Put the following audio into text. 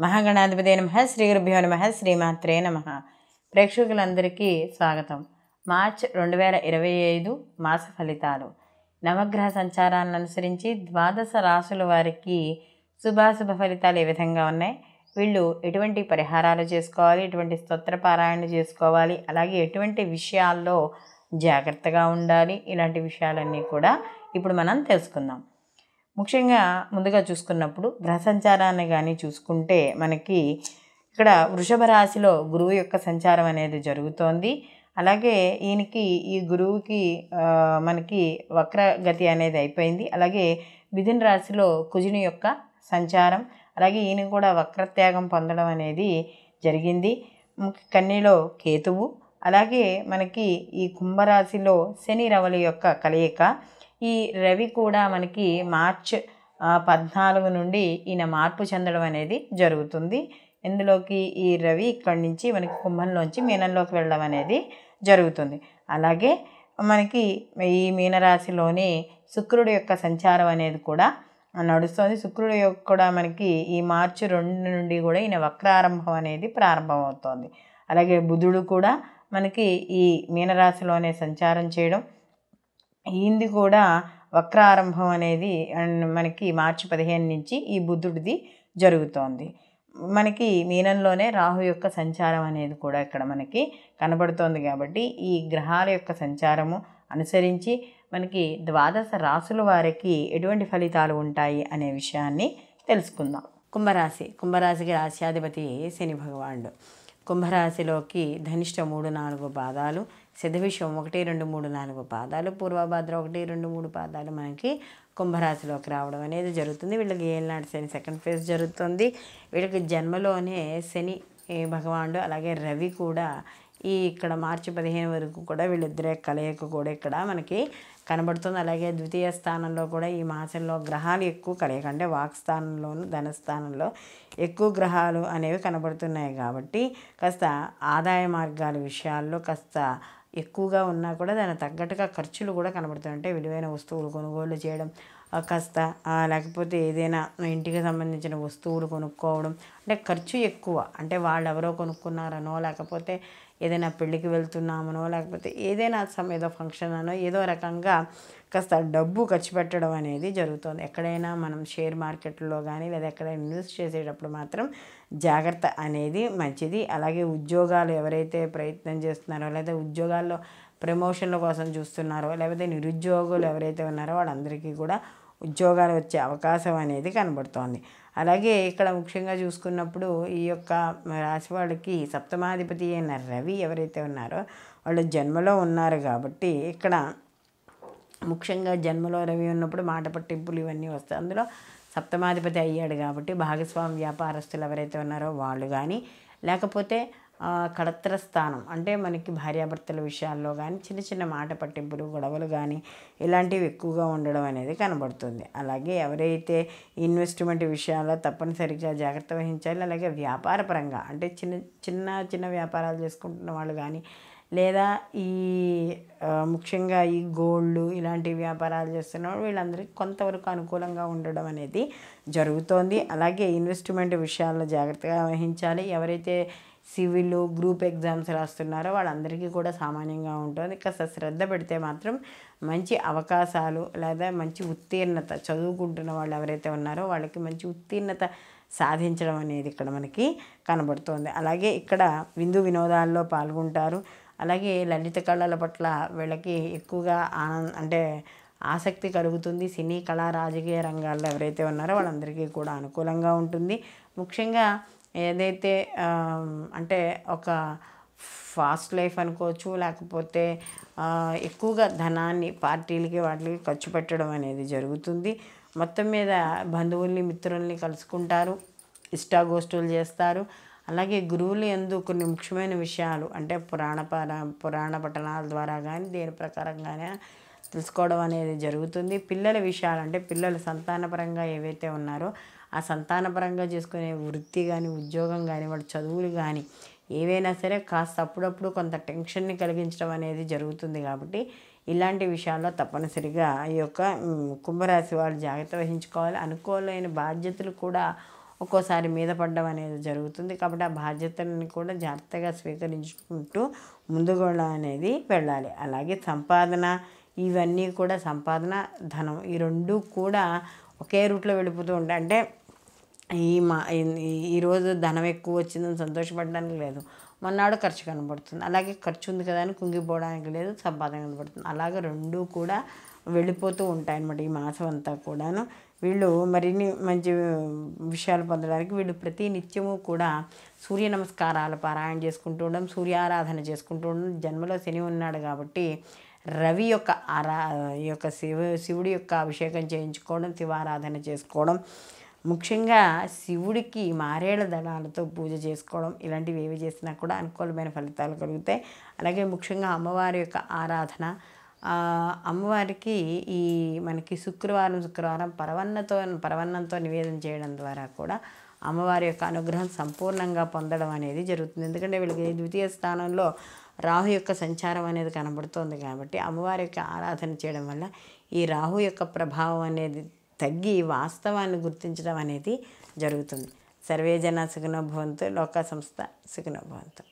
మహాగణాధిపతి నమః. శ్రీ గురుభ్యో నమః. శ్రీమాత్రే నమః. ప్రేక్షకులందరికీ స్వాగతం. మార్చ్ 2025 మాస ఫలితాలు. నవగ్రహ సంచారాలను అనుసరించి ద్వాదశ రాశుల వారికి శుభాశుభ ఫలితాలు ఏ విధంగా ఉన్నాయి, వీళ్ళు ఎటువంటి పరిహారాలు చేసుకోవాలి, ఎటువంటి స్తోత్ర పారాయణ చేసుకోవాలి, అలాగే ఎటువంటి విషయాల్లో జాగ్రత్తగా ఉండాలి, ఇలాంటి విషయాలన్నీ కూడా ఇప్పుడు మనం తెలుసుకుందాం. ముఖ్యంగా ముందుగా చూసుకున్నప్పుడు గ్రహ సంచారాన్ని కానీ చూసుకుంటే మనకి ఇక్కడ వృషభ రాశిలో గురువు యొక్క సంచారం అనేది జరుగుతోంది. అలాగే ఈ గురువుకి మనకి వక్రగతి అనేది అయిపోయింది. అలాగే మిథున రాశిలో కుజుని యొక్క సంచారం, అలాగే ఈయన కూడా వక్రత్యాగం పొందడం అనేది జరిగింది. కన్యలో కేతువు, అలాగే మనకి ఈ కుంభరాశిలో శని రవలి యొక్క కలయిక. ఈ రవి కూడా మనకి మార్చ్ 14 నుండి ఈయన మార్పు చెందడం అనేది జరుగుతుంది. ఇందులోకి ఈ రవి ఇక్కడి నుంచి మనకి కుంభంలోంచి మీనంలోకి వెళ్ళడం అనేది జరుగుతుంది. అలాగే మనకి ఈ మీనరాశిలోని శుక్రుడి యొక్క సంచారం అనేది కూడా నడుస్తుంది. శుక్రుడు యొక్క కూడా మనకి ఈ మార్చి 2 నుండి కూడా ఈయన వక్రారంభం అనేది ప్రారంభమవుతోంది. అలాగే బుధుడు కూడా మనకి ఈ మీనరాశిలోనే సంచారం చేయడం, ఈయనది కూడా వక్రారంభం అనేది మనకి మార్చి 15 నుంచి ఈ బుధుడిది జరుగుతోంది. మనకి మీనంలోనే రాహు యొక్క సంచారం అనేది కూడా ఇక్కడ మనకి కనబడుతోంది. కాబట్టి ఈ గ్రహాల యొక్క సంచారము అనుసరించి మనకి ద్వాదశ రాశుల వారికి ఎటువంటి ఫలితాలు ఉంటాయి అనే విషయాన్ని తెలుసుకుందాం. కుంభరాశికి రాశ్యాధిపతి శని భగవానుడు. కుంభరాశిలోకి ధనిష్ట 3-4 పాదాలు, శతభిషం 1-2-3-4 పాదాలు, పూర్వభాద్ర 1-2-3 పాదాలు మనకి కుంభరాశిలోకి రావడం అనేది జరుగుతుంది. వీళ్ళకి ఏళ్ళనాటి శని సెకండ్ ఫేజ్ జరుగుతుంది. వీళ్ళకి జన్మలోనే శని భగవానుడు అలాగే రవి కూడా ఇక్కడ మార్చి 15 వరకు కూడా వీళ్ళిద్దరే కలయిక కూడా ఇక్కడ మనకి కనబడుతుంది. అలాగే ద్వితీయ స్థానంలో కూడా ఈ మాసంలో గ్రహాలు ఎక్కువ కలయిక, అంటే వాక్ స్థానంలోను ధనస్థానంలో ఎక్కువ గ్రహాలు అనేవి కనబడుతున్నాయి. కాబట్టి కాస్త ఆదాయ మార్గాల విషయాల్లో కాస్త ఎక్కువగా ఉన్నా కూడా దానికి తగ్గట్టుగా ఖర్చులు కూడా కనబడుతాయి. అంటే విలువైన వస్తువులు కొనుగోలు చేయడం, కాస్త లేకపోతే ఏదైనా ఇంటికి సంబంధించిన వస్తువులు కొనుక్కోవడం, అంటే ఖర్చు ఎక్కువ. అంటే వాళ్ళు ఎవరో కొనుక్కున్నారనో, లేకపోతే ఏదైనా పెళ్ళికి వెళ్తున్నామనో, లేకపోతే ఏదైనా ఏదో ఫంక్షన్ అనో ఏదో రకంగా కాస్త డబ్బు ఖర్చు పెట్టడం అనేది జరుగుతుంది. ఎక్కడైనా మనం షేర్ మార్కెట్లో కానీ లేదా ఎక్కడైనా ఇన్వెస్ట్ చేసేటప్పుడు మాత్రం జాగ్రత్త అనేది మంచిది. అలాగే ఉద్యోగాలు ఎవరైతే ప్రయత్నం చేస్తున్నారో, లేదా ఉద్యోగాల్లో ప్రమోషన్ల కోసం చూస్తున్నారో, లేకపోతే నిరుద్యోగులు ఎవరైతే ఉన్నారో వాళ్ళందరికీ కూడా ఉద్యోగాలు వచ్చే అవకాశం అనేది కనబడుతోంది. అలాగే ఇక్కడ ముఖ్యంగా చూసుకున్నప్పుడు ఈ యొక్క రాశి వాళ్ళకి సప్తమాధిపతి అయిన రవి ఎవరైతే ఉన్నారో వాళ్ళు జన్మలో ఉన్నారు. కాబట్టి ఇక్కడ ముఖ్యంగా జన్మలో రవి ఉన్నప్పుడు మాట పట్టింపులు ఇవన్నీ వస్తాయి. అందులో సప్తమాధిపతి అయ్యాడు కాబట్టి భాగస్వామి వ్యాపారస్తులు ఎవరైతే ఉన్నారో వాళ్ళు కానీ, లేకపోతే కళత్ర స్థానం అంటే మనకి భార్యాభర్తల విషయాల్లో కానీ చిన్న చిన్న మాట పట్టింపులు గొడవలు కానీ ఇలాంటివి ఎక్కువగా ఉండడం అనేది కనబడుతుంది. అలాగే ఎవరైతే ఇన్వెస్ట్మెంట్ విషయాల్లో తప్పనిసరిగా జాగ్రత్త వహించాలి. అలాగే వ్యాపారపరంగా అంటే చిన్న వ్యాపారాలు చేసుకుంటున్న వాళ్ళు కానీ, లేదా ముఖ్యంగా ఈ గోల్డ్ ఇలాంటి వ్యాపారాలు చేస్తున్న వీళ్ళందరికీ కొంతవరకు అనుకూలంగా ఉండడం అనేది జరుగుతోంది. అలాగే ఇన్వెస్ట్మెంట్ విషయాల్లో జాగ్రత్తగా వహించాలి. ఎవరైతే సివిల్ గ్రూప్ ఎగ్జామ్స్ రాస్తున్నారో వాళ్ళందరికీ కూడా సామాన్యంగా ఉంటుంది. కాస్త శ్రద్ధ పెడితే మాత్రం మంచి అవకాశాలు లేదా మంచి ఉత్తీర్ణత, చదువుకుంటున్న వాళ్ళు ఎవరైతే ఉన్నారో వాళ్ళకి మంచి ఉత్తీర్ణత సాధించడం అనేది ఇక్కడ మనకి కనబడుతోంది. అలాగే ఇక్కడ విందు వినోదాల్లో పాల్గొంటారు. అలాగే లలిత కళల పట్ల వీళ్ళకి ఎక్కువగా ఆసక్తి కలుగుతుంది. సినీ కళా రాజకీయ రంగాల్లో ఎవరైతే ఉన్నారో వాళ్ళందరికీ కూడా అనుకూలంగా ఉంటుంది. ముఖ్యంగా ఏదైతే అంటే ఒక ఫాస్ట్ లైఫ్ అనుకోవచ్చు, లేకపోతే ఎక్కువగా ధనాన్ని పార్టీలకి వాటికి ఖర్చు పెట్టడం అనేది జరుగుతుంది. మొత్తం మీద బంధువుల్ని మిత్రుల్ని కలుసుకుంటారు, ఇష్టాగోష్ఠులు చేస్తారు. అలాగే గురువులు యందు కొన్ని ముఖ్యమైన విషయాలు అంటే పురాణ పఠనాల ద్వారా కానీ దేని ప్రకారంగానే తెలుసుకోవడం అనేది జరుగుతుంది. పిల్లల విషయాలు అంటే పిల్లల సంతానపరంగా ఏవైతే ఉన్నారో ఆ సంతానపరంగా చేసుకునే వృత్తి కానీ ఉద్యోగం కానీ వాళ్ళ చదువులు కానీ ఏవైనా సరే కాస్త అప్పుడప్పుడు కొంత టెన్షన్ని కలిగించడం అనేది జరుగుతుంది. కాబట్టి ఇలాంటి విషయాల్లో తప్పనిసరిగా ఈ యొక్క కుంభరాశి వాళ్ళు జాగ్రత్త వహించుకోవాలి. అనుకోలేని బాధ్యతలు కూడా ఒక్కోసారి మీద పడడం అనేది జరుగుతుంది. కాబట్టి ఆ బాధ్యతలను కూడా జాగ్రత్తగా స్వీకరించుకుంటూ ముందుకు అనేది వెళ్ళాలి. అలాగే సంపాదన, ఇవన్నీ కూడా సంపాదన, ధనం, ఈ రెండు కూడా ఒకే రూట్లో వెళ్ళిపోతూ ఉంటాయి. అంటే ఈరోజు ధనం ఎక్కువ వచ్చిందని సంతోషపడడానికి లేదు, మొన్నాడు ఖర్చు కనబడుతుంది. అలాగే ఖర్చు ఉంది కదా అని కుంగిపోవడానికి లేదు, సంపాదన కనబడుతుంది. అలాగే రెండూ కూడా వెళ్ళిపోతూ ఉంటాయన్నమాట ఈ మాసం అంతా కూడాను. వీళ్ళు మరిన్ని మంచి విషయాలు పొందడానికి వీళ్ళు ప్రతి నిత్యము కూడా సూర్య నమస్కారాలు పారాయణ చేసుకుంటూ ఉండడం, సూర్యారాధన చేసుకుంటూ ఉండడం. జన్మలో శని ఉన్నాడు కాబట్టి రవి యొక్క ఈ యొక్క శివుడి యొక్క అభిషేకం చేయించుకోవడం, శివారాధన చేసుకోవడం, ముఖ్యంగా శివుడికి మారేళ్ల దళాలతో పూజ చేసుకోవడం, ఇలాంటివి ఏవి చేసినా కూడా అనుకూలమైన ఫలితాలు కలుగుతాయి. అలాగే ముఖ్యంగా అమ్మవారి యొక్క ఆరాధన, అమ్మవారికి ఈ మనకి శుక్రవారం పరవన్నంతో నివేదన చేయడం ద్వారా కూడా అమ్మవారి యొక్క అనుగ్రహం సంపూర్ణంగా పొందడం అనేది జరుగుతుంది. ఎందుకంటే వీళ్ళకి ద్వితీయ స్థానంలో రాహు యొక్క సంచారం అనేది కనబడుతోంది కాబట్టి అమ్మవారి యొక్క ఆరాధన చేయడం వల్ల ఈ రాహు యొక్క ప్రభావం అనేది తగ్గి వాస్తవాన్ని గుర్తించడం అనేది జరుగుతుంది. సర్వే జన సుఖినో భవంతు, లోకా సంస్థ సుఖినో భవంతు.